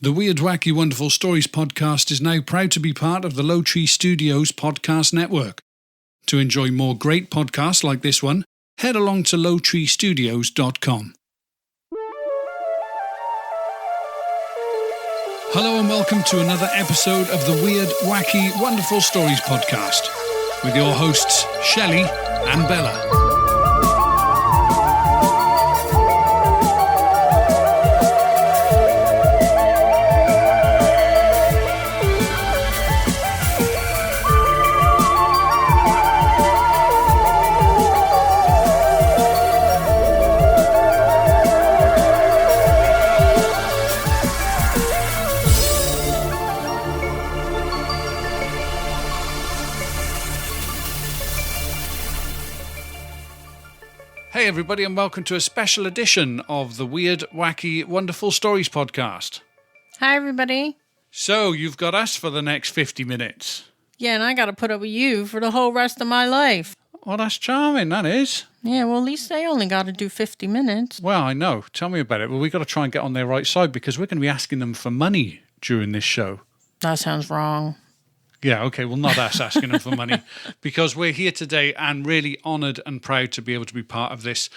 The Weird, Wacky, Wonderful Stories podcast is now proud to be part of the Low Tree Studios podcast network. To enjoy more great podcasts like this one, head along to lowtreestudios.com. Hello and welcome to another episode of the Weird, Wacky, Wonderful Stories podcast with your hosts Shelley and Bella. Hey everybody and welcome to a special edition of the Weird, Wacky, Wonderful Stories podcast. Hi everybody. So, you've got us for the next 50 minutes. Yeah, and I got to put up with you for the whole rest of my life. Well, that's charming, that is. Yeah, well, at least they only got to do 50 minutes. Well, I know. Tell me about it. Well, we've got to try and get on their right side because we're going to be asking them for money during this show. That sounds wrong. Yeah, okay, well, not us asking them for money because we're here today and really honoured and proud to be able to be part of this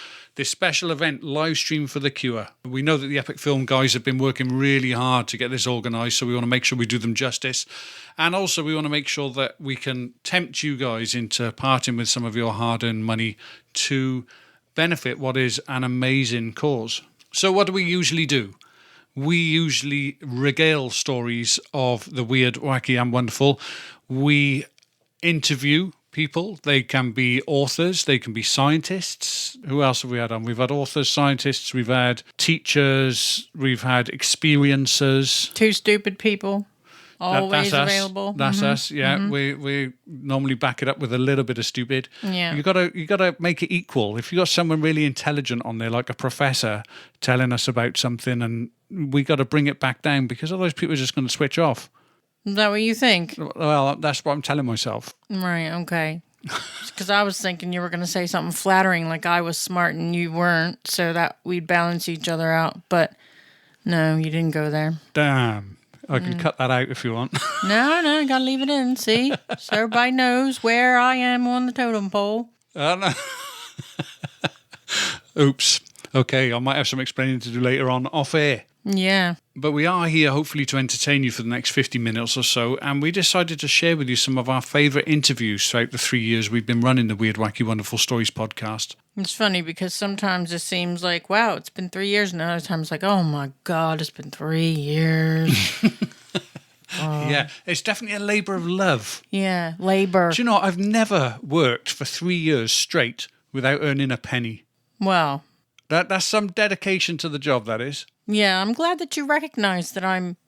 special event, Livestream for the Cure. We know that the Epic Film guys have been working really hard to get this organised, so we want to make sure we do them justice. And also we want to make sure that we can tempt you guys into parting with some of your hard-earned money to benefit what is an amazing cause. So what do we usually do? We usually regale stories of the weird, wacky and wonderful. We interview people. They can be authors. They can be scientists. Who else have we had on? We've had authors, scientists. We've had teachers. We've had experiencers. Two stupid people. Always that's available. That's us. Yeah, we normally back it up with a little bit of stupid. Yeah, you gotta make it equal. If you got someone really intelligent on there, like a professor telling us about something, and we got to bring it back down because otherwise people are just going to switch off. Is that what you think? Well, that's what I'm telling myself. Right. Okay. Because I was thinking you were going to say something flattering, like I was smart and you weren't, so that we'd balance each other out. But no, you didn't go there. Damn. I can cut that out if you want. No, you got to leave it in, see? So everybody knows where I am on the totem pole. No. Oops. Okay, I might have some explaining to do later on off air. Yeah. But we are here hopefully to entertain you for the next 50 minutes or so, and we decided to share with you some of our favourite interviews throughout the 3 years we've been running the Weird, Wacky, Wonderful Stories podcast. It's funny because sometimes it seems like, wow, it's been 3 years, and other times like, oh my God, it's been 3 years. Yeah, it's definitely a labour of love. Yeah, labour. Do you know, I've never worked for 3 years straight without earning a penny. Well. That's some dedication to the job, that is. Yeah, I'm glad that you recognize that I'm,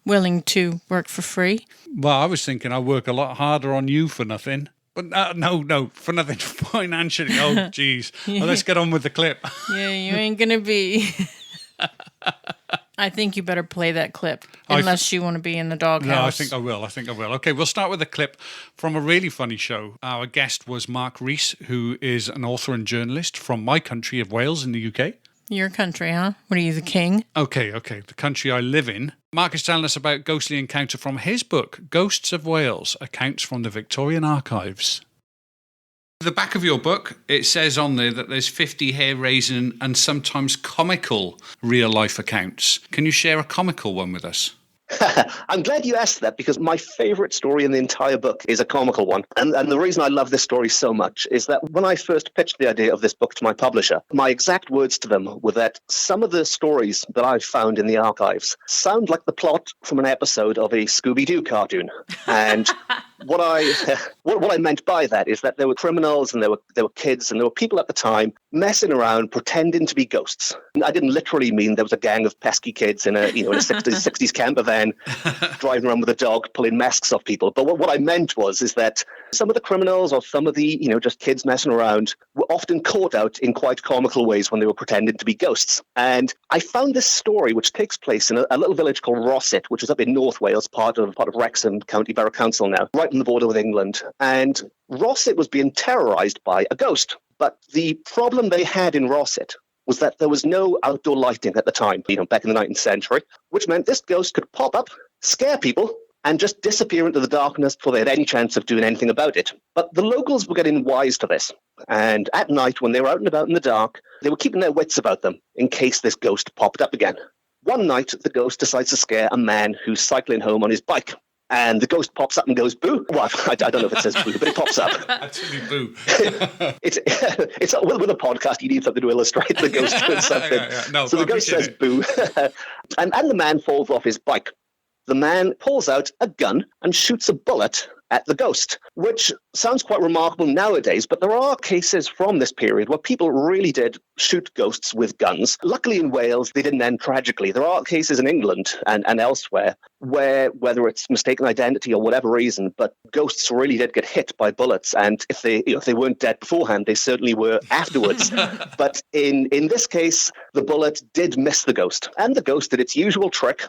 willing to work for free. Well, I was thinking I work a lot harder on you for nothing. But no, for nothing financially. Oh, geez. Well, let's get on with the clip. Yeah, you ain't going to be. I think you better play that clip, unless you want to be in the doghouse. No, I think I will. Okay, we'll start with a clip from a really funny show. Our guest was Mark Rees, who is an author and journalist from my country of Wales in the UK. Your country, huh? What are you, the king? Okay, the country I live in. Mark is telling us about ghostly encounter from his book, Ghosts of Wales, Accounts from the Victorian Archives. The back of your book, it says on there that there's 50 hair-raising and sometimes comical real-life accounts. Can you share a comical one with us? I'm glad you asked that because my favorite story in the entire book is a comical one. And the reason I love this story so much is that when I first pitched the idea of this book to my publisher, my exact words to them were that some of the stories that I've found in the archives sound like the plot from an episode of a Scooby-Doo cartoon. And what I meant by that is that there were criminals and there were kids and there were people at the time messing around pretending to be ghosts. And I didn't literally mean there was a gang of pesky kids in a 60s camper van driving around with a dog pulling masks off people. But what I meant is that some of the criminals or some of the just kids messing around were often caught out in quite comical ways when they were pretending to be ghosts. And I found this story which takes place in a little village called Rossett, which is up in North Wales, part of Wrexham County Borough Council now, right on the border with England. And Rossett was being terrorised by a ghost. But the problem they had in Rossett was that there was no outdoor lighting at the time, back in the 19th century, which meant this ghost could pop up, scare people, and just disappear into the darkness before they had any chance of doing anything about it. But the locals were getting wise to this. And at night, when they were out and about in the dark, they were keeping their wits about them in case this ghost popped up again. One night, the ghost decides to scare a man who's cycling home on his bike. And the ghost pops up and goes, boo. Well, I don't know if it says boo, but it pops up. Actually, boo. It's with a podcast, you need something to illustrate the ghost doing something. Yeah. No, so the ghost says boo. and the man falls off his bike. The man pulls out a gun and shoots a bullet at the ghost, which sounds quite remarkable nowadays, but there are cases from this period where people really did shoot ghosts with guns. Luckily in Wales, they didn't end tragically. There are cases in England and elsewhere where, whether it's mistaken identity or whatever reason, but ghosts really did get hit by bullets, and if they weren't dead beforehand, they certainly were afterwards. But in this case, the bullet did miss the ghost, and the ghost did its usual trick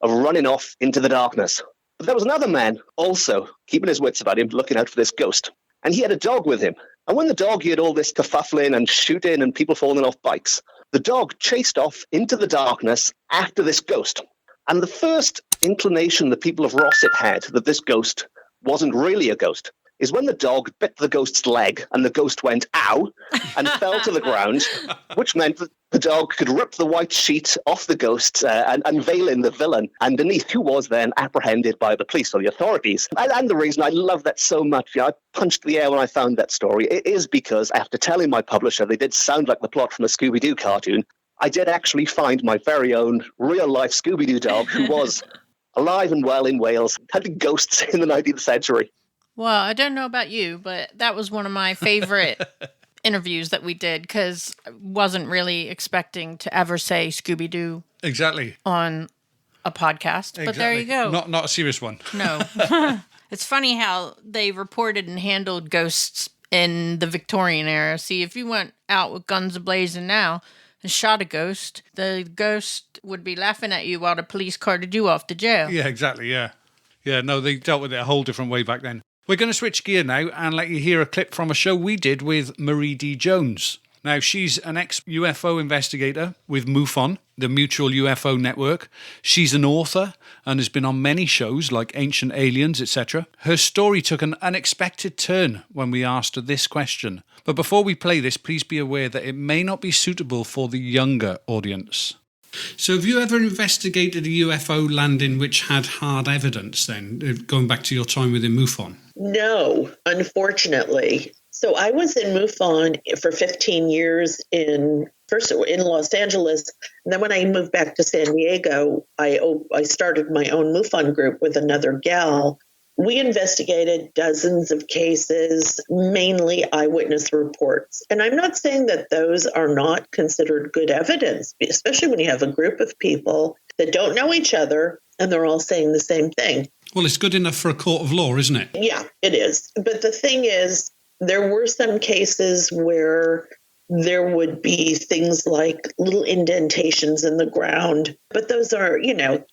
of running off into the darkness. But there was another man also keeping his wits about him, looking out for this ghost. And he had a dog with him. And when the dog heard all this kerfuffling and shooting and people falling off bikes, the dog chased off into the darkness after this ghost. And the first inclination the people of Rossett had that this ghost wasn't really a ghost is when the dog bit the ghost's leg and the ghost went, ow, and fell to the ground, which meant that the dog could rip the white sheet off the ghost and unveil in the villain underneath, who was then apprehended by the police or the authorities. And the reason I love that so much, I punched the air when I found that story, it is because after telling my publisher they did sound like the plot from a Scooby-Doo cartoon, I did actually find my very own real-life Scooby-Doo dog who was alive and well in Wales, hunting ghosts in the 19th century. Well, I don't know about you, but that was one of my favorite interviews that we did, because I wasn't really expecting to ever say Scooby-Doo Exactly. on a podcast. But there you go. Not a serious one. No. It's funny how they reported and handled ghosts in the Victorian era. See, if you went out with guns ablazing now and shot a ghost, the ghost would be laughing at you while the police carted you off to jail. Yeah, exactly, yeah. Yeah, no, they dealt with it a whole different way back then. We're going to switch gear now and let you hear a clip from a show we did with Marie D. Jones. Now, she's an ex-UFO investigator with MUFON, the Mutual UFO Network. She's an author and has been on many shows like Ancient Aliens, etc. Her story took an unexpected turn when we asked her this question. But before we play this, please be aware that it may not be suitable for the younger audience. So have you ever investigated a UFO landing which had hard evidence then, going back to your time within MUFON? No, unfortunately. So I was in MUFON for 15 years first in Los Angeles. And then when I moved back to San Diego, I started my own MUFON group with another gal. We investigated dozens of cases, mainly eyewitness reports. And I'm not saying that those are not considered good evidence, especially when you have a group of people that don't know each other and they're all saying the same thing. Well, it's good enough for a court of law, isn't it? Yeah, it is. But the thing is, there were some cases where there would be things like little indentations in the ground, but those are,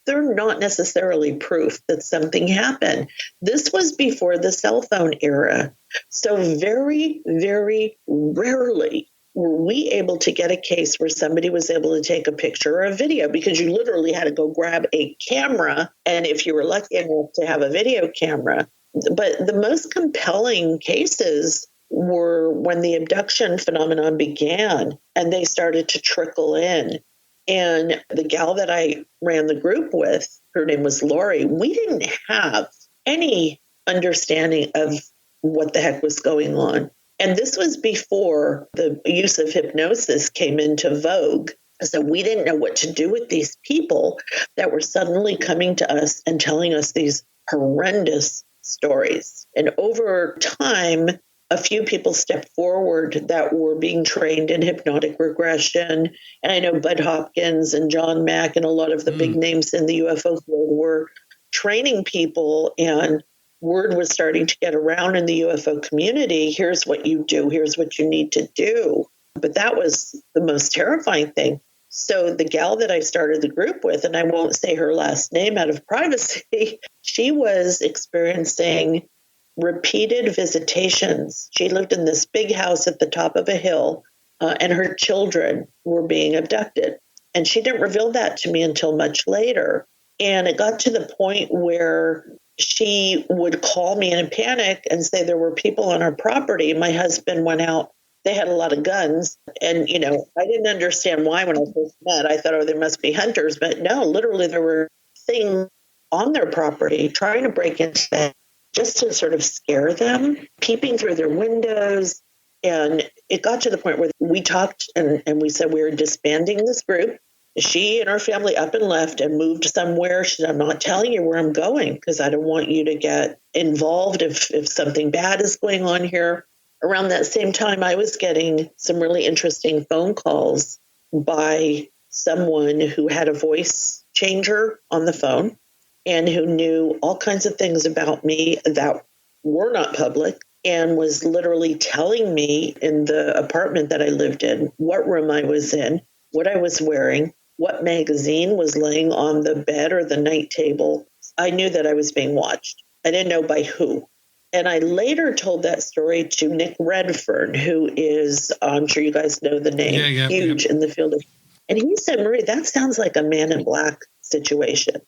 they're not necessarily proof that something happened. This was before the cell phone era. So very, very rarely were we able to get a case where somebody was able to take a picture or a video, because you literally had to go grab a camera. And if you were lucky enough to have a video camera, but the most compelling cases were when the abduction phenomenon began and they started to trickle in. And the gal that I ran the group with, her name was Lori, we didn't have any understanding of what the heck was going on. And this was before the use of hypnosis came into vogue. So we didn't know what to do with these people that were suddenly coming to us and telling us these horrendous stories. And over time, a few people stepped forward that were being trained in hypnotic regression. And I know Bud Hopkins and John Mack and a lot of the big names in the UFO field were training people, and word was starting to get around in the UFO community. Here's what you do. Here's what you need to do. But that was the most terrifying thing. So the gal that I started the group with, and I won't say her last name out of privacy, she was experiencing repeated visitations. She lived in this big house at the top of a hill and her children were being abducted. And she didn't reveal that to me until much later. And it got to the point where she would call me in a panic and say there were people on her property. My husband went out. They had a lot of guns. And, you know, I didn't understand why when I first met. I thought, oh, there must be hunters. But no, literally there were things on their property trying to break into them just to sort of scare them, peeping through their windows. And it got to the point where we talked and we said we were disbanding this group. She and her family up and left and moved somewhere. She said, I'm not telling you where I'm going because I don't want you to get involved if something bad is going on here. Around that same time, I was getting some really interesting phone calls by someone who had a voice changer on the phone and who knew all kinds of things about me that were not public and was literally telling me in the apartment that I lived in, what room I was in, what I was wearing, what magazine was laying on the bed or the night table. I knew that I was being watched. I didn't know by who. And I later told that story to Nick Redfern, who is, I'm sure you guys know the name, huge in the field of. And he said, Marie, that sounds like a Man in Black situation.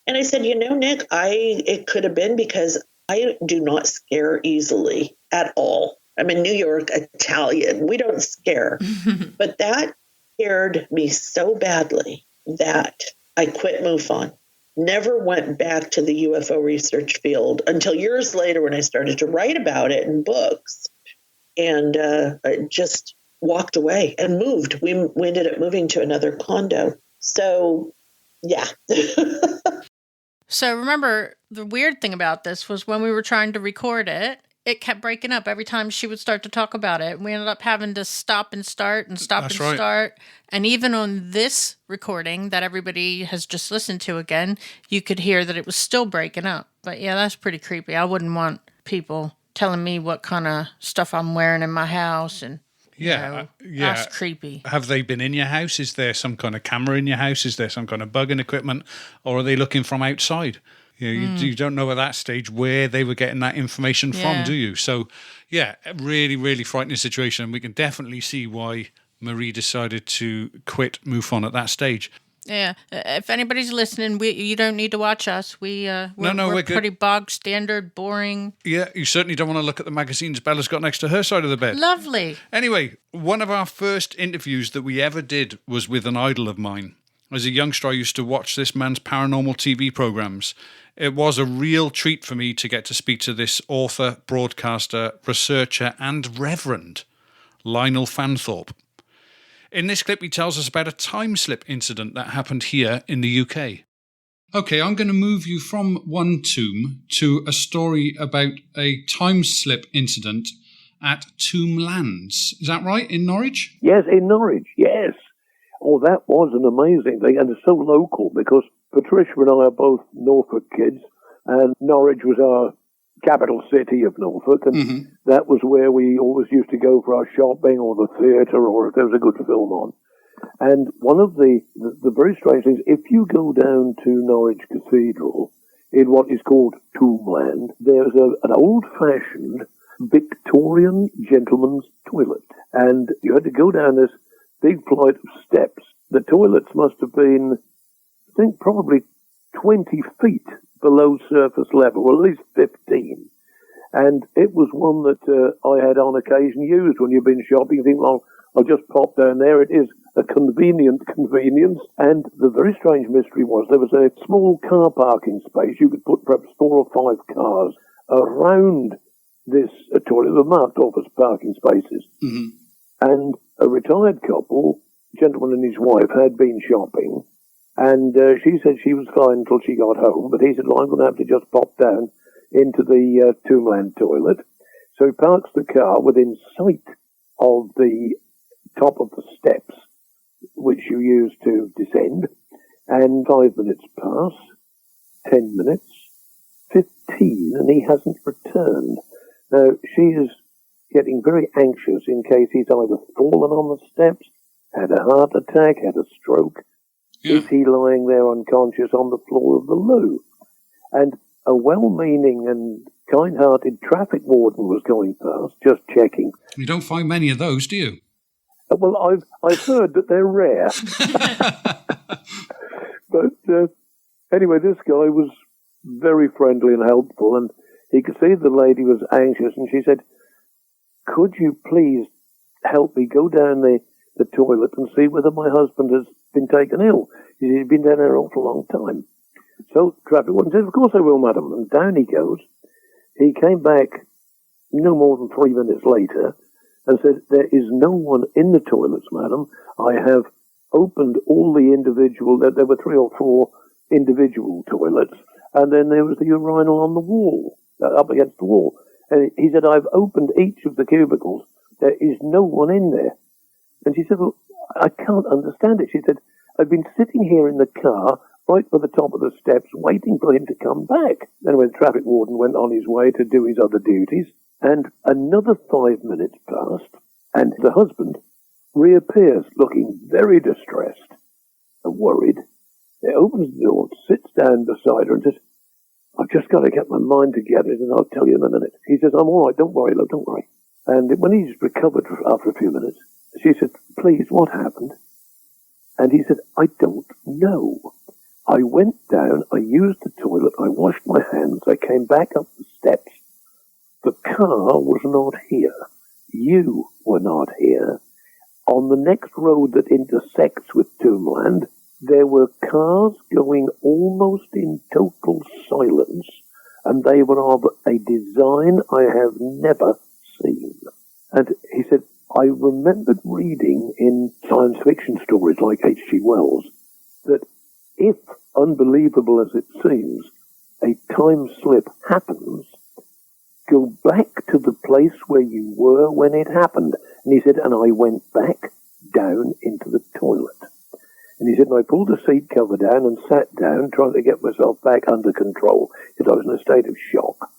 And I said, you know, Nick, it could have been because I do not scare easily at all. I'm in New York, Italian. We don't scare. But that scared me so badly that I quit MUFON. Never went back to the UFO research field until years later when I started to write about it in books, and I just walked away and moved. We ended up moving to another condo. So, yeah. So remember, the weird thing about this was when we were trying to record it, it kept breaking up every time she would start to talk about it. We ended up having to stop and start and start. And even on this recording that everybody has just listened to again, you could hear that it was still breaking up. But yeah, that's pretty creepy. I wouldn't want people telling me what kind of stuff I'm wearing in my house. And that's creepy. Have they been in your house? Is there some kind of camera in your house? Is there some kind of bugging equipment? Or are they looking from outside? You don't know at that stage where they were getting that information from, do you? So, yeah, really, really frightening situation. We can definitely see why Marie decided to quit MUFON at that stage. Yeah, if anybody's listening, you don't need to watch us. We're pretty bog standard, boring. Yeah, you certainly don't want to look at the magazines Bella's got next to her side of the bed. Lovely. Anyway, one of our first interviews that we ever did was with an idol of mine. As a youngster, I used to watch this man's paranormal TV programs. It was a real treat for me to get to speak to this author, broadcaster, researcher, and reverend, Lionel Fanthorpe. In this clip, he tells us about a time slip incident that happened here in the UK. Okay, I'm going to move you from one tomb to a story about a time slip incident at Tomblands. Is that right, in Norwich? Yes, in Norwich, yes. Oh, that was an amazing thing, and it's so local because Patricia and I are both Norfolk kids, and Norwich was our capital city of Norfolk, and that was where we always used to go for our shopping or the theatre or if there was a good film on. And one of the very strange things, if you go down to Norwich Cathedral in what is called Tombland, there's an old-fashioned Victorian gentleman's toilet, and you had to go down this big flight of steps. The toilets must have been, I think, probably 20 feet below surface level, or at least 15. And it was one that I had on occasion used when you've been shopping. You think, well, I'll just pop down there. It is a convenient convenience. And the very strange mystery was there was a small car parking space. You could put perhaps 4 or 5 cars around this toilet. They were marked off as parking spaces. And a retired couple, gentleman and his wife, had been shopping, and she said she was fine until she got home, but he said, well, I'm going to have to just pop down into the Tombland toilet. So he parks the car within sight of the top of the steps, which you use to descend, and 5 minutes pass, 10 minutes, 15, and he hasn't returned. Now, she is getting very anxious in case he's either fallen on the steps, had a heart attack, had a stroke. Is he lying there unconscious on the floor of the loo? And a well-meaning and kind-hearted traffic warden was going past, just checking. You don't find many of those, do you? Well, I've heard that they're rare. But anyway, this guy was very friendly and helpful, and he could see the lady was anxious, and she said, "Could you please help me go down the toilet and see whether my husband has been taken ill? He's been down there an awful long time." So traffic warden said, "Of course I will, madam." And down he goes. He came back no more than 3 minutes later and said, "There is no one in the toilets, madam. I have opened all the individual, there were 3 or 4 individual toilets, and then there was the urinal on the wall, up against the wall. And he said, I've opened each of the cubicles. There is no one in there." And she said, "Well, I can't understand it." She said, "I've been sitting here in the car right by the top of the steps waiting for him to come back." Then when the traffic warden went on his way to do his other duties, and another 5 minutes passed, and the husband reappears looking very distressed and worried. He opens the door, sits down beside her and says, "I've just got to get my mind together and I'll tell you in a minute." He says, "I'm all right, don't worry, love, don't worry." And when he's recovered after a few minutes, she said, "Please, what happened?" And he said, "I don't know. I went down, I used the toilet, I washed my hands, I came back up the steps. The car was not here. You were not here. On the next road that intersects with Tombland, there were cars going almost in total silence, and they were of a design I have never seen." And he said, "I remembered reading in science fiction stories like H.G. Wells that if, unbelievable as it seems, a time slip happens, go back to the place where you were when it happened." And he said, "And I went back down into the toilet." And he said, "And I pulled the seat cover down and sat down, trying to get myself back under control, because I was in a state of shock.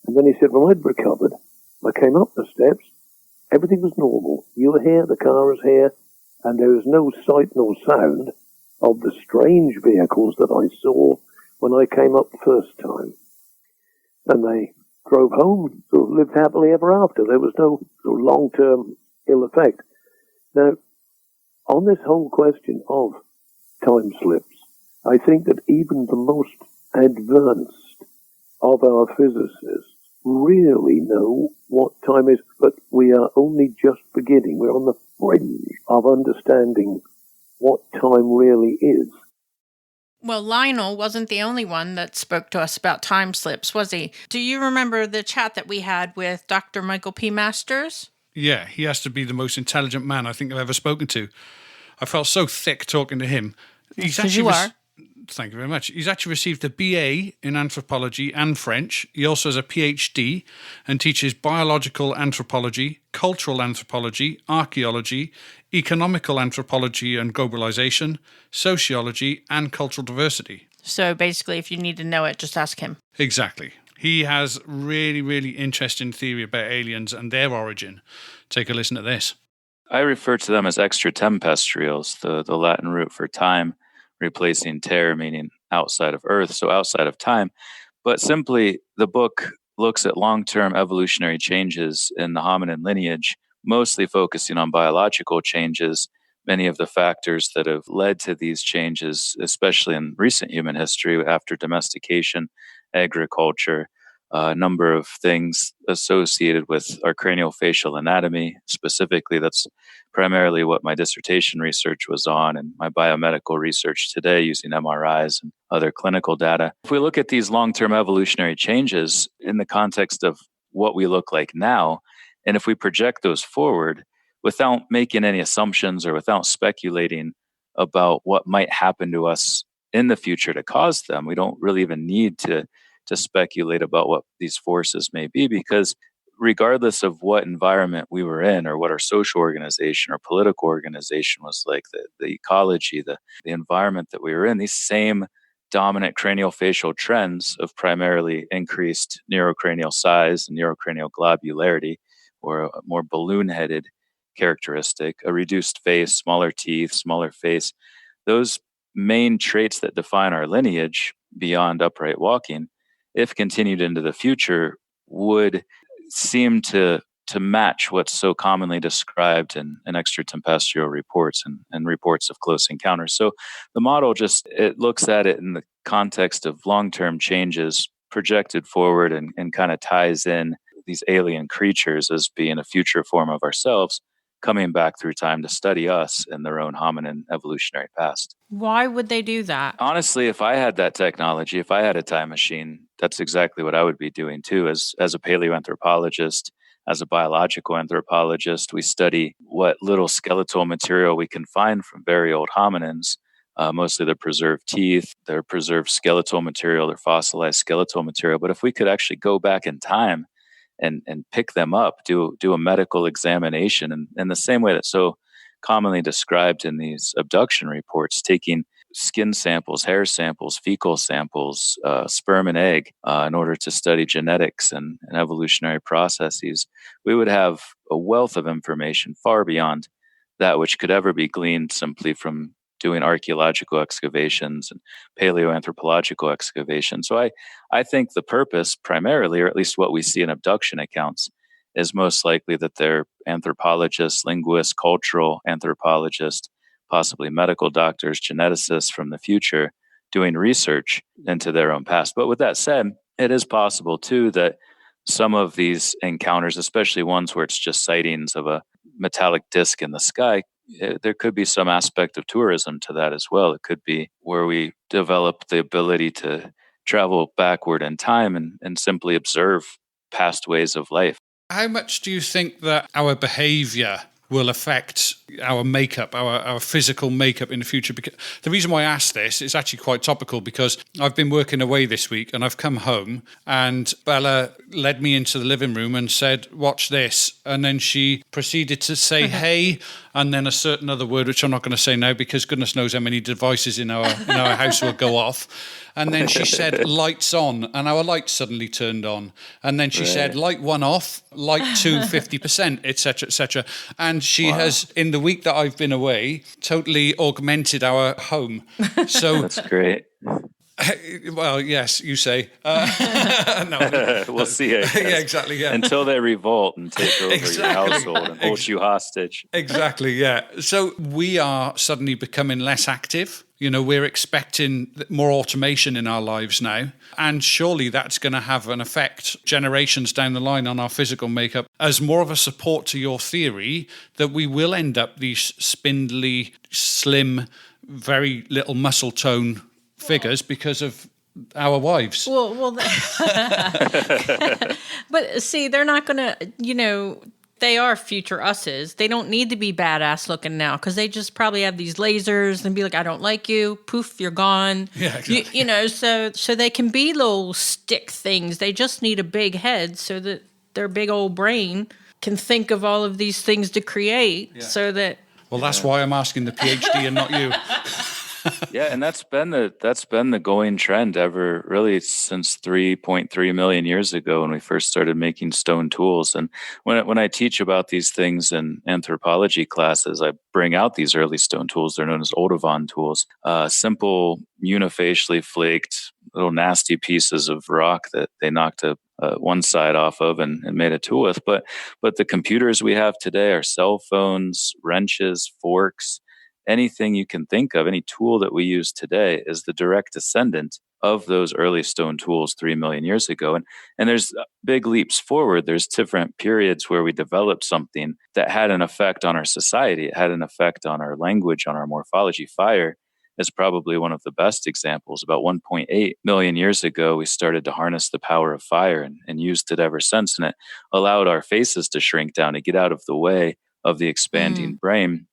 And then he said, when I'd recovered, I came up the steps, everything was normal. You were here, the car was here, and there was no sight nor sound of the strange vehicles that I saw when I came up the first time." And they drove home, sort of lived happily ever after. There was no sort of long-term ill effect. Now, on this whole question of time slips, I think that even the most advanced of our physicists really know what time is, but we are only just beginning. We're on the fringe of understanding what time really is. Well, Lionel wasn't the only one that spoke to us about time slips, was he? Do you remember the chat that we had with Dr. Michael P. Masters? Yeah, he has to be the most intelligent man I think I've ever spoken to. I felt so thick talking to him. Because you are. Thank you very much. He's actually received a BA in anthropology and French. He also has a PhD and teaches biological anthropology, cultural anthropology, archaeology, economical anthropology and globalization, sociology, and cultural diversity. So basically, if you need to know it, just ask him. Exactly. He has really, really interesting theory about aliens and their origin. Take a listen to this. I refer to them as extratempestrials, the Latin root for time, replacing ter, meaning outside of Earth, so outside of time. But simply, the book looks at long-term evolutionary changes in the hominin lineage, mostly focusing on biological changes. Many of the factors that have led to these changes, especially in recent human history after domestication, agriculture, a number of things associated with our craniofacial anatomy. Specifically, that's primarily what my dissertation research was on, and my biomedical research today using MRIs and other clinical data. If we look at these long-term evolutionary changes in the context of what we look like now, and if we project those forward without making any assumptions or without speculating about what might happen to us in the future to cause them, we don't really even need to speculate about what these forces may be, because regardless of what environment we were in or what our social organization or political organization was like, the ecology, the environment that we were in, these same dominant craniofacial trends of primarily increased neurocranial size and neurocranial globularity, or a more balloon-headed characteristic, a reduced face, smaller teeth, smaller face, those main traits that define our lineage beyond upright walking, if continued into the future, would seem to to match what's so commonly described in extraterrestrial reports and reports of close encounters. So the model it looks at it in the context of long-term changes projected forward and kind of ties in these alien creatures as being a future form of ourselves coming back through time to study us in their own hominin evolutionary past. Why would they do that? Honestly, if I had that technology, if I had a time machine, that's exactly what I would be doing too. As a paleoanthropologist, as a biological anthropologist, we study what little skeletal material we can find from very old hominins, mostly their preserved teeth, their preserved skeletal material, their fossilized skeletal material. But if we could actually go back in time and pick them up, do a medical examination, and in the same way that's so commonly described in these abduction reports, taking skin samples, hair samples, fecal samples, sperm and egg, in order to study genetics and evolutionary processes, we would have a wealth of information far beyond that which could ever be gleaned simply from doing archaeological excavations and paleoanthropological excavations. So I think the purpose primarily, or at least what we see in abduction accounts, is most likely that they're anthropologists, linguists, cultural anthropologists, possibly medical doctors, geneticists from the future doing research into their own past. But with that said, it is possible too that some of these encounters, especially ones where it's just sightings of a metallic disc in the sky, there could be some aspect of tourism to that as well. It could be where we develop the ability to travel backward in time and simply observe past ways of life. How much do you think that our behavior will affect our makeup, our physical makeup in the future? Because the reason why I asked this is actually quite topical, because I've been working away this week and I've come home and Bella led me into the living room and said, "Watch this." And then she proceeded to say, "Hey," and then a certain other word, which I'm not going to say now because goodness knows how many devices in our house will go off. And then she said, "Lights on," and our lights suddenly turned on. And then she said, "Light one off, light two 50%, etc., etc." And she has, in the week that I've been away, totally augmented our home. So that's great. Well, yes, you say. No. We'll see. Yeah, exactly. Yeah. Until they revolt and take over your household and hold you hostage. Exactly. Yeah. So we are suddenly becoming less active. You know, we're expecting more automation in our lives now. And surely that's going to have an effect generations down the line on our physical makeup as more of a support to your theory that we will end up these spindly, slim, very little muscle tone figures because of our wives. Well, but see, they're not going to, they are future us's. They don't need to be badass looking now because they just probably have these lasers and be like, "I don't like you." Poof, you're gone. Yeah, exactly. So they can be little stick things. They just need a big head so that their big old brain can think of all of these things to create so that... Well, that's why I'm asking the PhD and not you. Yeah, and that's been the going trend ever really since 3.3 million years ago when we first started making stone tools. And when I teach about these things in anthropology classes, I bring out these early stone tools. They're known as Olduvon tools, simple unifacially flaked little nasty pieces of rock that they knocked one side off of and made a tool with. But the computers we have today are cell phones, wrenches, forks. Anything you can think of, any tool that we use today is the direct descendant of those early stone tools 3 million years ago. And there's big leaps forward. There's different periods where we developed something that had an effect on our society. It had an effect on our language, on our morphology. Fire is probably one of the best examples. About 1.8 million years ago, we started to harness the power of fire and used it ever since. And it allowed our faces to shrink down, to get out of the way of the expanding brain.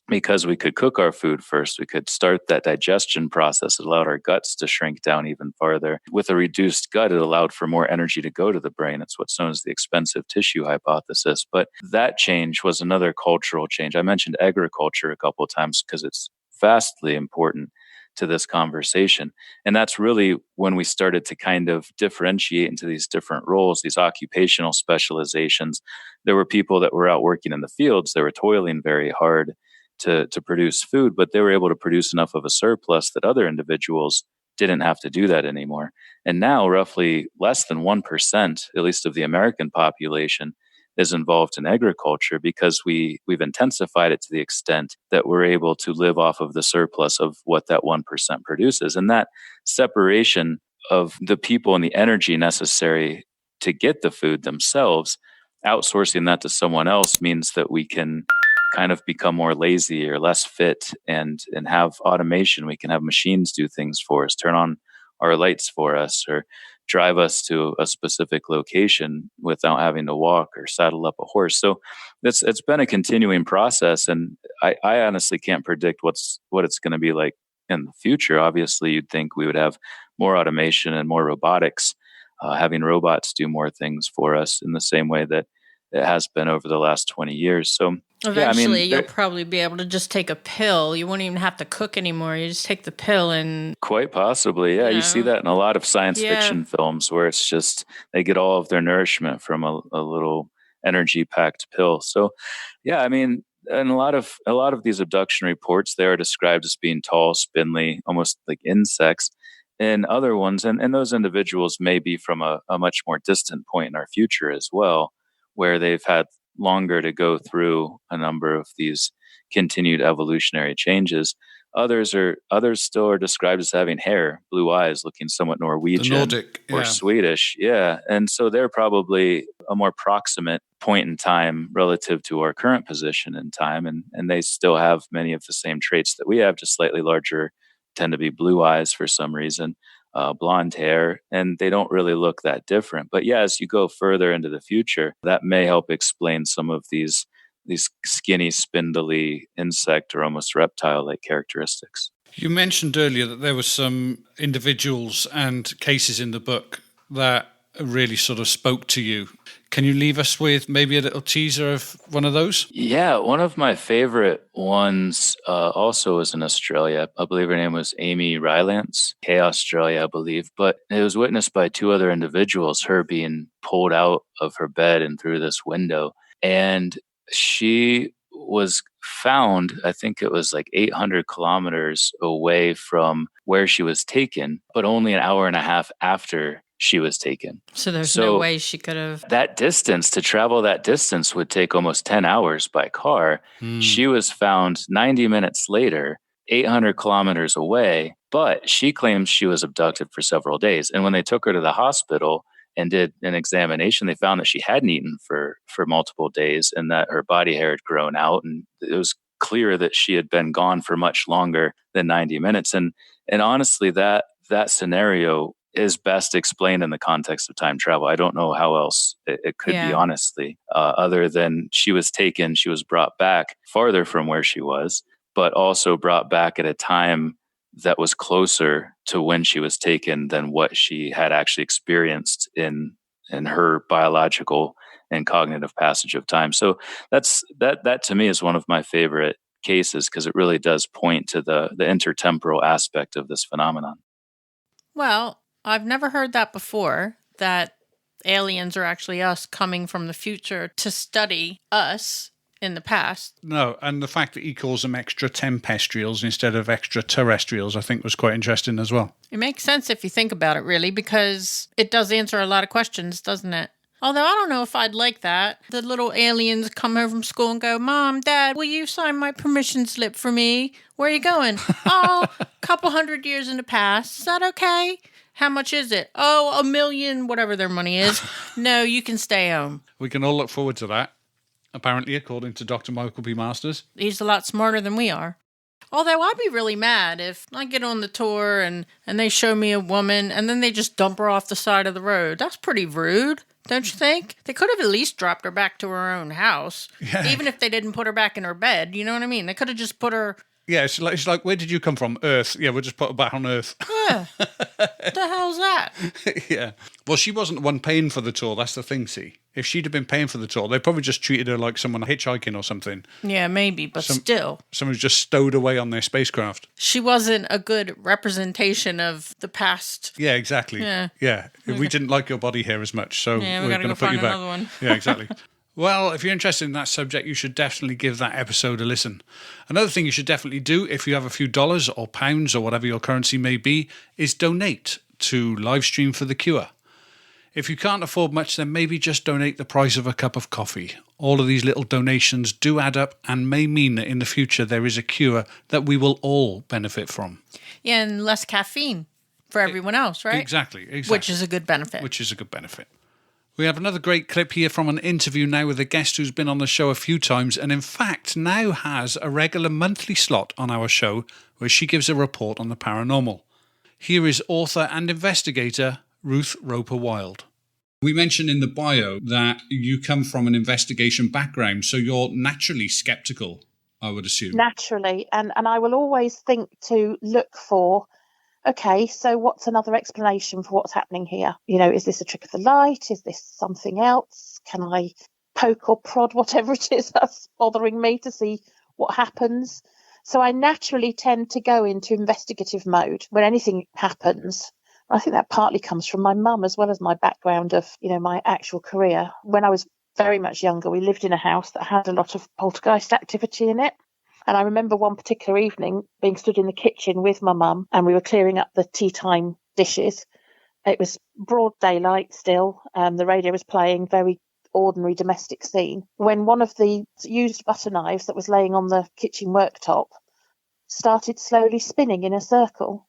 Because we could cook our food first, we could start that digestion process. It allowed our guts to shrink down even farther. With a reduced gut, it allowed for more energy to go to the brain. It's what's known as the expensive tissue hypothesis. But that change was another cultural change. I mentioned agriculture a couple of times because it's vastly important to this conversation. And that's really when we started to kind of differentiate into these different roles, these occupational specializations. There were people that were out working in the fields. They were toiling very hard to produce food, but they were able to produce enough of a surplus that other individuals didn't have to do that anymore. And now roughly less than 1%, at least of the American population, is involved in agriculture, because we've intensified it to the extent that we're able to live off of the surplus of what that 1% produces. And that separation of the people and the energy necessary to get the food themselves, outsourcing that to someone else, means that we can kind of become more lazy or less fit and have automation. We can have machines do things for us, turn on our lights for us, or drive us to a specific location without having to walk or saddle up a horse. So it's been a continuing process, and I honestly can't predict what it's going to be like in the future. Obviously, you'd think we would have more automation and more robotics, having robots do more things for us in the same way that it has been over the last 20 years. So eventually, you'll probably be able to just take a pill. You won't even have to cook anymore. You just take the pill and... Quite possibly, yeah. You see that in a lot of science fiction films, where it's just they get all of their nourishment from a little energy-packed pill. So, yeah, I mean, in a lot of these abduction reports, they are described as being tall, spindly, almost like insects. And other ones, and those individuals may be from a much more distant point in our future as well, where they've had longer to go through a number of these continued evolutionary changes. Others still are described as having hair, blue eyes, looking somewhat Norwegian, the Nordic, or Swedish. Yeah. And so they're probably a more proximate point in time relative to our current position in time. And they still have many of the same traits that we have, just slightly larger, tend to be blue eyes for some reason, blonde hair, and they don't really look that different. But yeah, as you go further into the future, that may help explain some of these skinny, spindly insect or almost reptile-like characteristics. You mentioned earlier that there were some individuals and cases in the book that really sort of spoke to you. Can you leave us with maybe a little teaser of one of those? Yeah, one of my favorite ones also was in Australia. I believe her name was Amy Rylance, Australia, I believe. But it was witnessed by two other individuals, her being pulled out of her bed and through this window. And she was found, I think it was like 800 kilometers away from where she was taken, but only an hour and a half after she was taken. So there's no way she could have... That distance, to travel that distance would take almost 10 hours by car. She was found 90 minutes later, 800 kilometers away, but she claims she was abducted for several days. And when they took her to the hospital and did an examination, they found that she hadn't eaten for multiple days and that her body hair had grown out. And it was clear that she had been gone for much longer than 90 minutes. And honestly, that scenario is best explained in the context of time travel. I don't know how else it could be, honestly, other than she was brought back farther from where she was, but also brought back at a time that was closer to when she was taken than what she had actually experienced in her biological and cognitive passage of time. So that to me is one of my favorite cases, because it really does point to the intertemporal aspect of this phenomenon. Well, I've never heard that before, that aliens are actually us coming from the future to study us in the past. No, and the fact that he calls them extraterrestrials instead of extraterrestrials, I think was quite interesting as well. It makes sense if you think about it, really, because it does answer a lot of questions, doesn't it? Although I don't know if I'd like that. The little aliens come home from school and go, Mom, Dad, will you sign my permission slip for me? Where are you going? Oh, a couple 100 years in the past. Is that okay? How much is it? Oh, $1 million, whatever their money is. No, you can stay home. We can all look forward to that, apparently, according to Dr. Michael B. Masters. He's a lot smarter than we are. Although I'd be really mad if I get on the tour and they show me a woman and then they just dump her off the side of the road. That's pretty rude, don't you think? They could have at least dropped her back to her own house, even if they didn't put her back in her bed. You know what I mean? They could have just put her... Yeah, it's like, where did you come from? Earth. Yeah, we'll just put her back on Earth. Yeah. What the hell's that? Yeah. Well, she wasn't the one paying for the tour. That's the thing, see. If she'd have been paying for the tour, they probably just treated her like someone hitchhiking or something. Yeah, maybe, but still. Someone who's just stowed away on their spacecraft. She wasn't a good representation of the past. Yeah, exactly. Yeah. We didn't like your body hair as much, so we're going to put you back. Another one. Yeah, exactly. Well, if you're interested in that subject, you should definitely give that episode a listen. Another thing you should definitely do, if you have a few dollars or pounds or whatever your currency may be, is donate to Livestream for the Cure. If you can't afford much, then maybe just donate the price of a cup of coffee. All of these little donations do add up and may mean that in the future there is a cure that we will all benefit from. Yeah, and less caffeine for everyone else, right? Exactly. Which is a good benefit. We have another great clip here from an interview now with a guest who's been on the show a few times and in fact now has a regular monthly slot on our show where she gives a report on the paranormal. Here is author and investigator Ruth Roper-Wilde. We mentioned in the bio that you come from an investigation background, so you're naturally sceptical, I would assume. Naturally, and I will always think to look for, okay, so what's another explanation for what's happening here? You know, is this a trick of the light? Is this something else? Can I poke or prod whatever it is that's bothering me to see what happens? So I naturally tend to go into investigative mode when anything happens. I think that partly comes from my mum as well as my background of, you know, my actual career. When I was very much younger, we lived in a house that had a lot of poltergeist activity in it. And I remember one particular evening being stood in the kitchen with my mum and we were clearing up the tea time dishes. It was broad daylight still. The radio was playing, very ordinary domestic scene, when one of the used butter knives that was laying on the kitchen worktop started slowly spinning in a circle.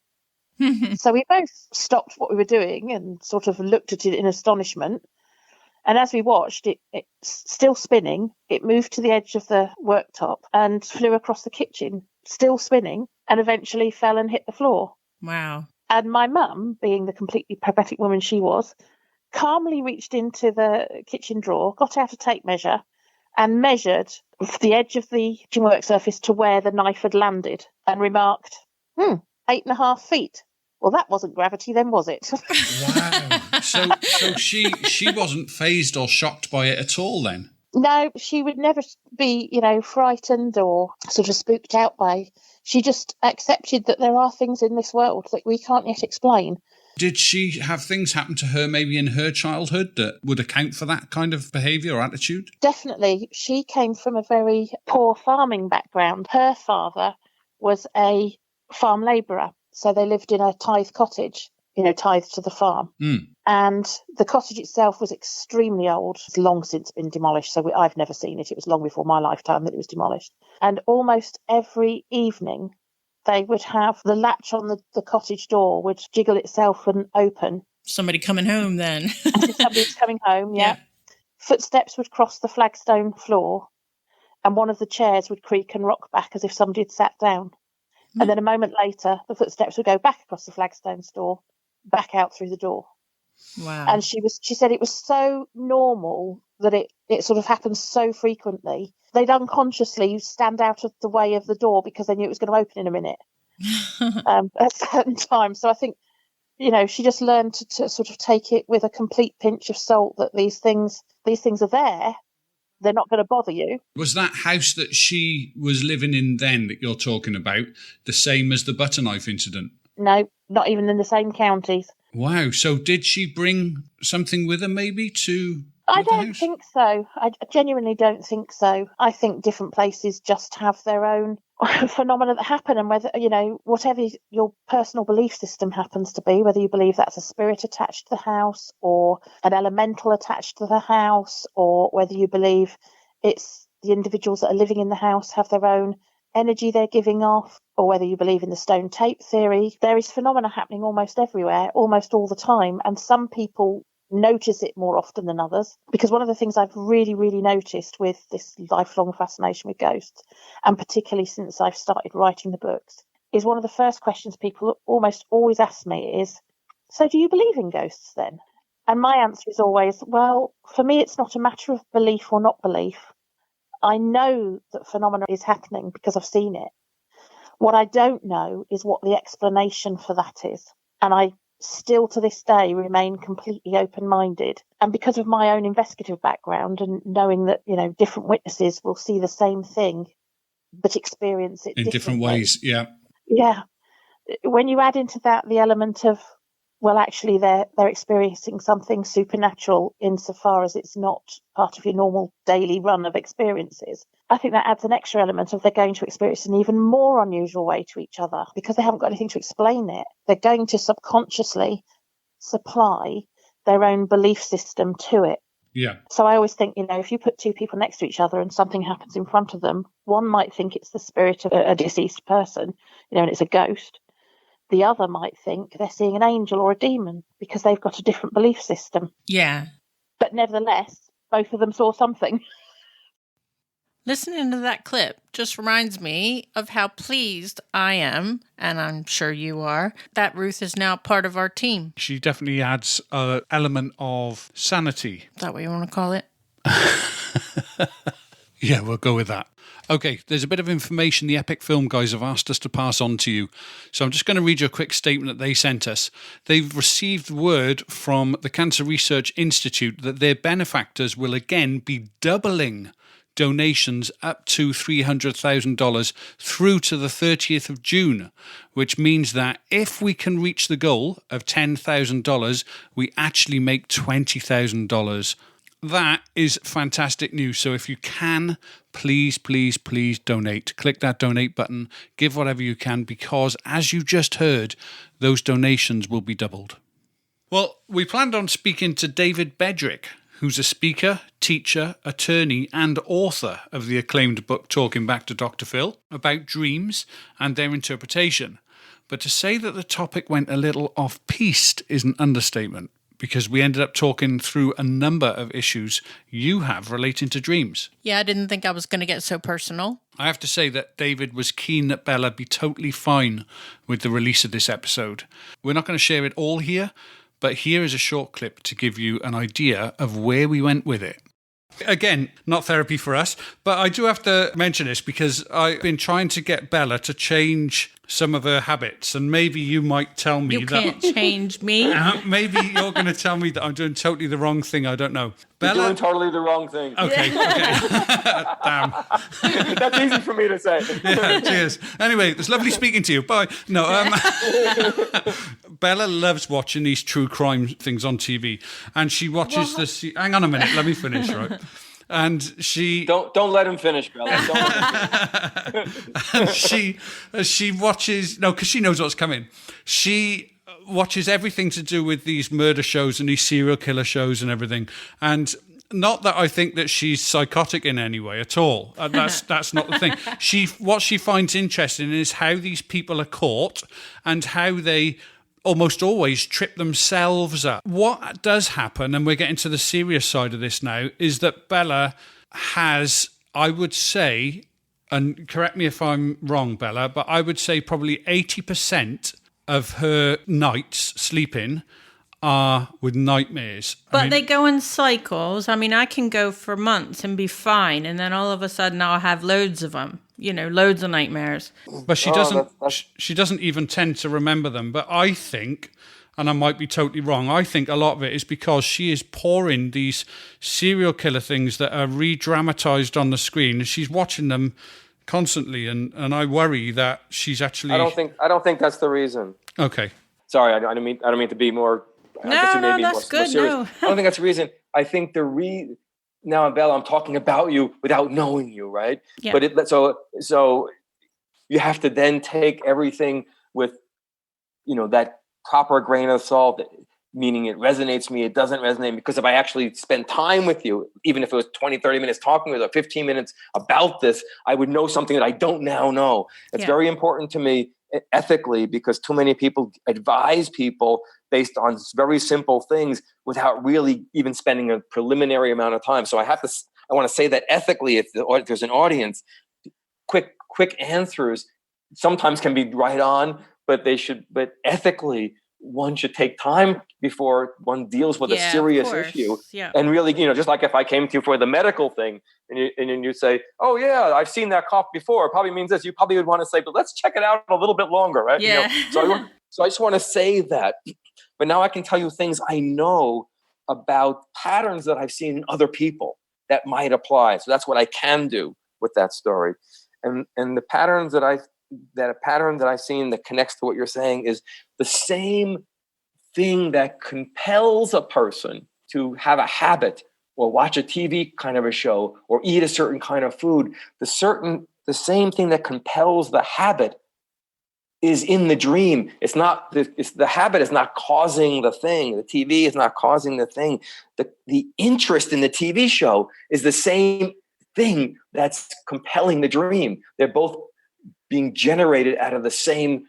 So we both stopped what we were doing and sort of looked at it in astonishment. And as we watched, it still spinning, it moved to the edge of the worktop and flew across the kitchen, still spinning, and eventually fell and hit the floor. Wow. And my mum, being the completely pragmatic woman she was, calmly reached into the kitchen drawer, got out a tape measure, and measured the edge of the kitchen work surface to where the knife had landed, and remarked, 8.5 feet. Well, that wasn't gravity then, was it? Wow. So she wasn't fazed or shocked by it at all then? No, she would never be, you know, frightened or sort of spooked out by. She just accepted that there are things in this world that we can't yet explain. Did she have things happen to her maybe in her childhood that would account for that kind of behaviour or attitude? Definitely. She came from a very poor farming background. Her father was a farm labourer, so they lived in a tithe cottage, you know, tithed to the farm. And the cottage itself was extremely old. It's long since been demolished, so I've never seen it. It was long before my lifetime that it was demolished. And almost every evening, they would have the latch on the cottage door would jiggle itself and open. Somebody coming home then. Somebody's coming home, yeah. Footsteps would cross the flagstone floor, and one of the chairs would creak and rock back as if somebody had sat down. And then a moment later, the footsteps would go back across the flagstone store, back out through the door. Wow. And she said it was so normal that it sort of happened so frequently. They'd unconsciously stand out of the way of the door because they knew it was going to open in a minute at certain times. So I think, you know, she just learned to sort of take it with a complete pinch of salt that these things are there. They're not going to bother you. Was that house that she was living in then that you're talking about the same as the butter knife incident? No, not even in the same counties. Wow. So did she bring something with her maybe to I don't think so. I genuinely don't think so. I think different places just have their own phenomena that happen, and whether, you know, whatever your personal belief system happens to be, whether you believe that's a spirit attached to the house or an elemental attached to the house, or whether you believe it's the individuals that are living in the house have their own energy they're giving off, or whether you believe in the stone tape theory, there is phenomena happening almost everywhere, almost all the time, and some people notice it more often than others. Because one of the things I've really, really noticed with this lifelong fascination with ghosts, and particularly since I've started writing the books, is one of the first questions people almost always ask me is, so do you believe in ghosts then? And my answer is always, well, for me, it's not a matter of belief or not belief. I know that phenomena is happening because I've seen it. What I don't know is what the explanation for that is. And I still to this day remain completely open-minded. And because of my own investigative background and knowing that, you know, different witnesses will see the same thing but experience it in different ways. Yeah. When you add into that the element of, well, actually they're experiencing something supernatural insofar as it's not part of your normal daily run of experiences, I think that adds an extra element of they're going to experience an even more unusual way to each other because they haven't got anything to explain it. They're going to subconsciously supply their own belief system to it. Yeah. So I always think, if you put two people next to each other and something happens in front of them, one might think it's the spirit of a deceased person, and it's a ghost. The other might think they're seeing an angel or a demon because they've got a different belief system. Yeah. But nevertheless, both of them saw something. Listening to that clip just reminds me of how pleased I am, and I'm sure you are, that Ruth is now part of our team. She definitely adds an element of sanity. Is that what you want to call it? Yeah, we'll go with that. Okay, there's a bit of information the Epic Film guys have asked us to pass on to you. So I'm just going to read you a quick statement that they sent us. They've received word from the Cancer Research Institute that their benefactors will again be doubling donations up to $300,000 through to the 30th of June, which means that if we can reach the goal of $10,000, we actually make $20,000. That is fantastic news. So if you can, please, please, please donate. Click that donate button. Give whatever you can, because as you just heard, those donations will be doubled. Well, we planned on speaking to David Bedrick, who's a speaker, teacher, attorney, and author of the acclaimed book Talking Back to Dr. Phil, about dreams and their interpretation. But to say that the topic went a little off-piste is an understatement, because we ended up talking through a number of issues you have relating to dreams. Yeah, I didn't think I was going to get so personal. I have to say that David was keen that Bella be totally fine with the release of this episode. We're not going to share it all here, but here is a short clip to give you an idea of where we went with it. Again, not therapy for us, but I do have to mention this because I've been trying to get Bella to change some of her habits, and maybe you might tell me You that... can't change me. Maybe you're going to tell me that I'm doing totally the wrong thing. I don't know. You're Bella... doing totally the wrong thing. Okay. Damn. That's easy for me to say. Yeah, cheers. Anyway, it's lovely speaking to you. Bye. No, Bella loves watching these true crime things on TV, and she watches this. Hang on a minute, let me finish, right? And she don't let him finish, Bella. and she watches because she knows what's coming. She watches everything to do with these murder shows and these serial killer shows and everything, and. Not that I think that she's psychotic in any way at all. That's not the thing. What she finds interesting is how these people are caught and how they almost always trip themselves up. What does happen, and we're getting to the serious side of this now, is that Bella has, I would say, and correct me if I'm wrong, Bella, but I would say probably 80% of her nights sleeping are with nightmares. But they go in cycles. I mean, I can go for months and be fine, and then all of a sudden I'll have loads of them. Loads of nightmares. But she doesn't. She doesn't even tend to remember them. But I think, and I might be totally wrong, I think a lot of it is because she is pouring these serial killer things that are re-dramatized on the screen, and she's watching them constantly. And I worry that she's actually. I don't think that's the reason. Okay. Sorry, I don't mean to be more. No, that's good. No. I don't think that's the reason. I think now, Bella, I'm talking about you without knowing you, right? Yeah. But so you have to then take everything with, that proper grain of salt, meaning it resonates me, it doesn't resonate, because if I actually spend time with you, even if it was 20, 30 minutes talking with you, or 15 minutes about this, I would know something that I don't now know. It's very important to me ethically, because too many people advise people based on very simple things without really even spending a preliminary amount of time. So I want to say that ethically, if there's an audience, quick answers sometimes can be right on, but ethically, one should take time before one deals with a serious issue. Yeah. And really, just like if I came to you for the medical thing and you say, oh yeah, I've seen that cough before, it probably means this. You probably would want to say, but let's check it out a little bit longer, right? Yeah. So I just want to say that. But now I can tell you things I know about patterns that I've seen in other people that might apply. So that's what I can do with that story. And the patterns that a pattern that I've seen that connects to what you're saying is the same thing that compels a person to have a habit or watch a TV kind of a show or eat a certain kind of food. The same thing that compels the habit is in the dream. It's not the habit is not causing the thing. The TV is not causing the thing. The interest in the TV show is the same thing that's compelling the dream. They're both being generated out of the same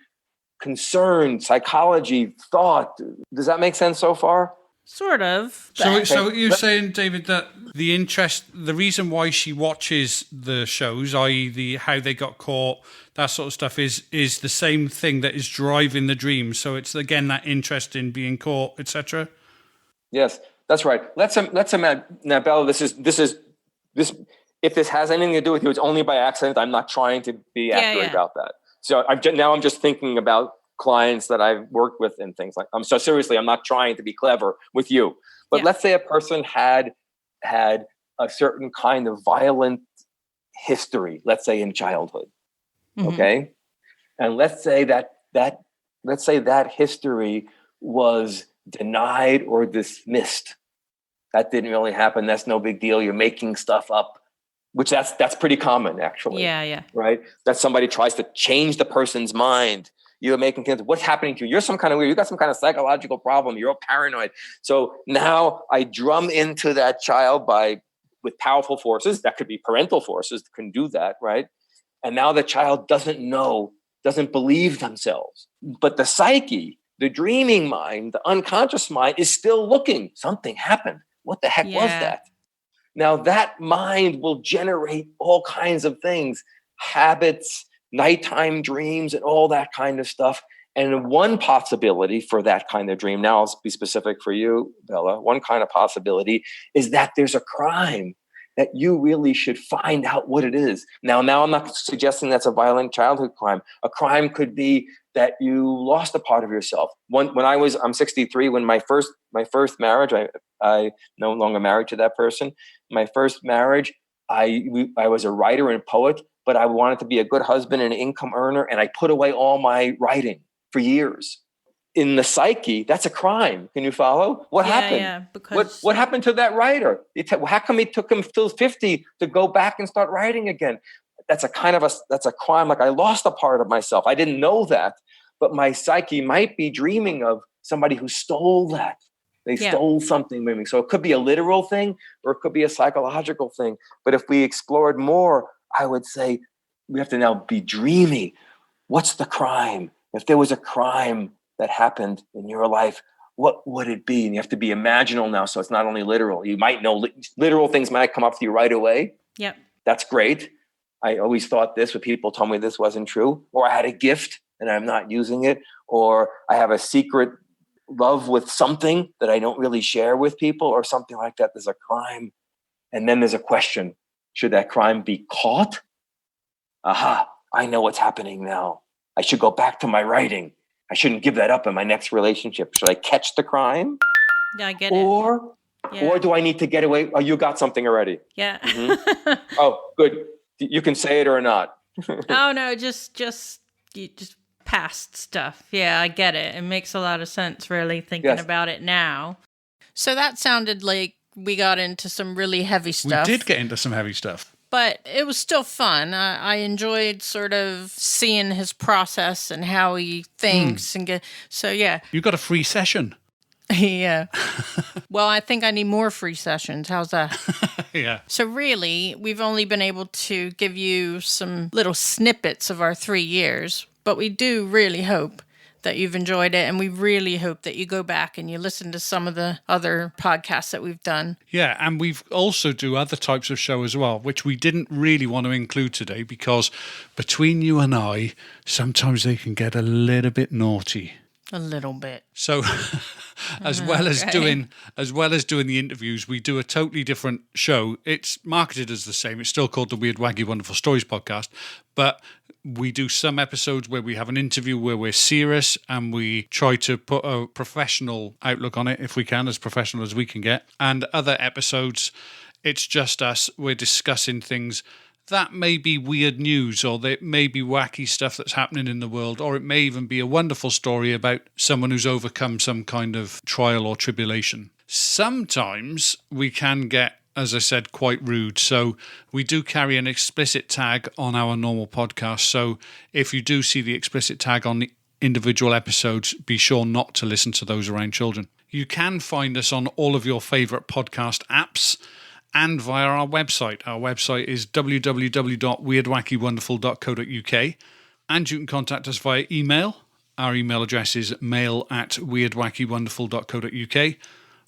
concern, psychology, thought. Does that make sense so far? Sort of. So you're saying, David, that the reason why she watches the shows, i.e. how they got caught, that sort of stuff, is the same thing that is driving the dream. So it's, again, that interest in being caught, etc. Yes, that's right. Let's imagine now, Bella. This. If this has anything to do with you, it's only by accident. I'm not trying to be accurate about that. So I'm just thinking about clients that I've worked with and things like. So seriously, I'm not trying to be clever with you. But let's say a person had a certain kind of violent history, let's say in childhood. Mm-hmm. Okay, and let's say that history was denied or dismissed. That didn't really happen. That's no big deal. You're making stuff up, which that's pretty common, actually. Yeah. Right? That somebody tries to change the person's mind. You're making things. What's happening to you? You're some kind of weird. You got some kind of psychological problem. You're all paranoid. So now I drum into that child with powerful forces. That could be parental forces that can do that, right? And now the child doesn't believe themselves. But the psyche, the dreaming mind, the unconscious mind is still looking. Something happened. What the heck was that? Now that mind will generate all kinds of things, habits, nighttime dreams, and all that kind of stuff. And one possibility for that kind of dream, now I'll be specific for you, Bella, one kind of possibility is that there's a crime that you really should find out what it is. Now I'm not suggesting that's a violent childhood crime. A crime could be that you lost a part of yourself. I'm 63. When my first marriage, I no longer married to that person. My first marriage, I was a writer and poet, but I wanted to be a good husband and an income earner, and I put away all my writing for years. In the psyche, that's a crime. Can you follow? What happened? Yeah, because what happened to that writer? How come it took him till 50 to go back and start writing again? That's a crime. Like I lost a part of myself. I didn't know that, but my psyche might be dreaming of somebody who stole that. They stole something from me. So it could be a literal thing or it could be a psychological thing. But if we explored more, I would say we have to now be dreaming. What's the crime? If there was a crime that happened in your life, what would it be? And you have to be imaginal now. So it's not only literal. You might know literal things might come up to you right away. Yep. That's great. I always thought this, but people told me this wasn't true. Or I had a gift and I'm not using it. Or I have a secret love with something that I don't really share with people or something like that. There's a crime. And then there's a question. Should that crime be caught? Aha, I know what's happening now. I should go back to my writing. I shouldn't give that up in my next relationship. Should I catch the crime? Yeah, I get it. Or do I need to get away? Oh, you got something already. Yeah. Mm-hmm. Oh, good. You can say it or not. Oh no, just past stuff. Yeah, I get it. It makes a lot of sense, really, thinking about it now. So that sounded like we got into some really heavy stuff. We did get into some heavy stuff. But it was still fun. I enjoyed sort of seeing his process and how he thinks So yeah. You got a free session. Yeah. Well, I think I need more free sessions. How's that? Yeah. So really, we've only been able to give you some little snippets of our 3 years, but we do really hope that you've enjoyed it, and we really hope that you go back and you listen to some of the other podcasts that we've done. Yeah, and we've also do other types of show as well, which we didn't really want to include today because between you and I, sometimes they can get a little bit naughty. A little bit. So as well as doing the interviews, we do a totally different show. It's marketed as the same. It's still called the Weird Wacky Wonderful Stories podcast, but we do some episodes where we have an interview where we're serious and we try to put a professional outlook on it if we can, as professional as we can get. And other episodes, it's just us. We're discussing things that may be weird news, or that may be wacky stuff that's happening in the world, or it may even be a wonderful story about someone who's overcome some kind of trial or tribulation. Sometimes we can get as I said, quite rude. So we do carry an explicit tag on our normal podcast. So if you do see the explicit tag on the individual episodes, be sure not to listen to those around children. You can find us on all of your favourite podcast apps and via our website. Our website is www.weirdwackywonderful.co.uk, and you can contact us via email. Our email address is mail@weirdwackywonderful.co.uk.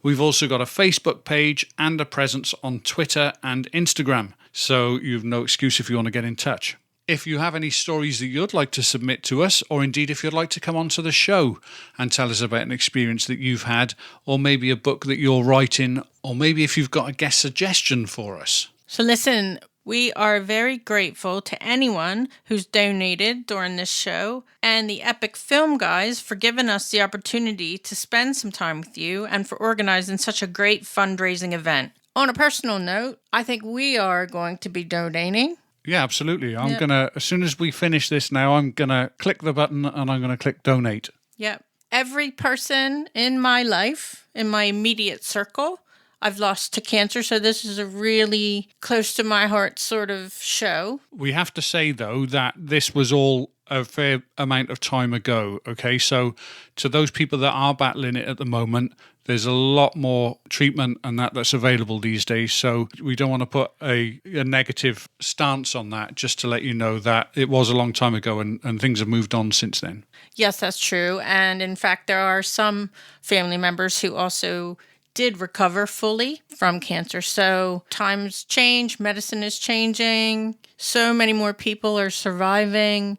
We've also got a Facebook page and a presence on Twitter and Instagram, so you've no excuse if you want to get in touch. If you have any stories that you'd like to submit to us, or indeed if you'd like to come onto the show and tell us about an experience that you've had, or maybe a book that you're writing, or maybe if you've got a guest suggestion for us. So listen, we are very grateful to anyone who's donated during this show, and the Epic Film Guys for giving us the opportunity to spend some time with you and for organizing such a great fundraising event. On a personal note, I think we are going to be donating. Yeah, absolutely. I'm going to, as soon as we finish this now, I'm going to click the button and I'm going to click donate. Yep. Every person in my life, in my immediate circle, I've lost to cancer, so this is a really close to my heart sort of show. We have to say, though, that this was all a fair amount of time ago, okay? So to those people that are battling it at the moment, there's a lot more treatment and that's available these days. So we don't want to put a negative stance on that, just to let you know that it was a long time ago and things have moved on since then. Yes, that's true. And in fact, there are some family members who also did recover fully from cancer. So times change, medicine is changing, so many more people are surviving,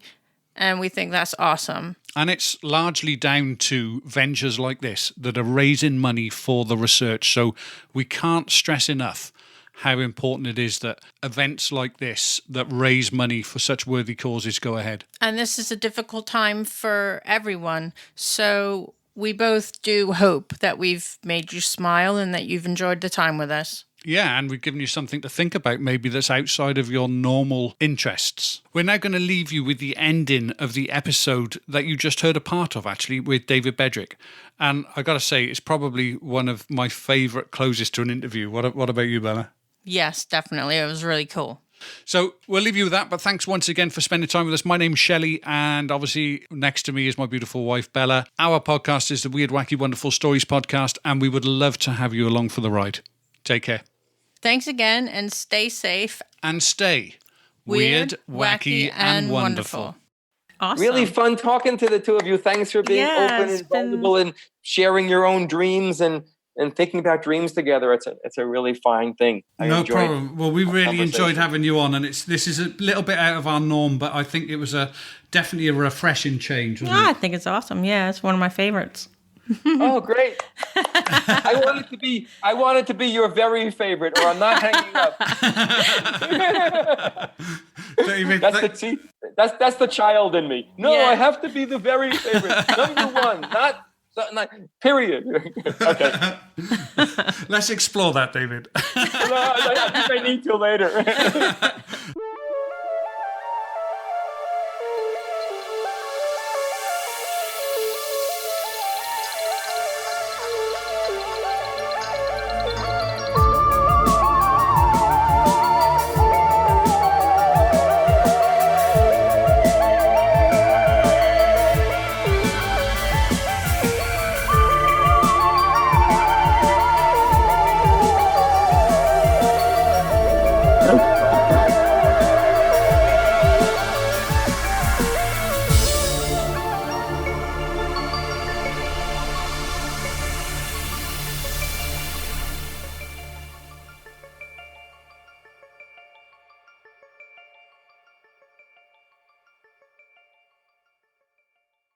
and we think that's awesome. And it's largely down to ventures like this that are raising money for the research. So we can't stress enough how important it is that events like this that raise money for such worthy causes go ahead. And this is a difficult time for everyone. So we both do hope that we've made you smile and that you've enjoyed the time with us. Yeah, and we've given you something to think about maybe that's outside of your normal interests. We're now going to leave you with the ending of the episode that you just heard a part of, actually, with David Bedrick. And I got to say, it's probably one of my favourite closes to an interview. What about you, Bella? Yes, definitely. It was really cool. So we'll leave you with that, but thanks once again for spending time with us. My name's Shelley, and obviously next to me is my beautiful wife, Bella. Our podcast is the Weird, Wacky, Wonderful Stories podcast, and we would love to have you along for the ride. Take care. Thanks again, and stay safe. And stay weird, wacky, and wonderful. Awesome. Really fun talking to the two of you. Thanks for being open and vulnerable and sharing your own dreams and thinking about dreams together. It's a really fine thing. No problem. Well, we really enjoyed having you on, and this is a little bit out of our norm, but I think it was definitely a refreshing change. Wasn't it? I think it's awesome. Yeah, it's one of my favorites. Oh, great! I want it to be your very favorite, or I'm not hanging up. That's the child in me. No, I have to be the very favorite, number one, not period. Okay. Let's explore that, David. No, I think I need to later.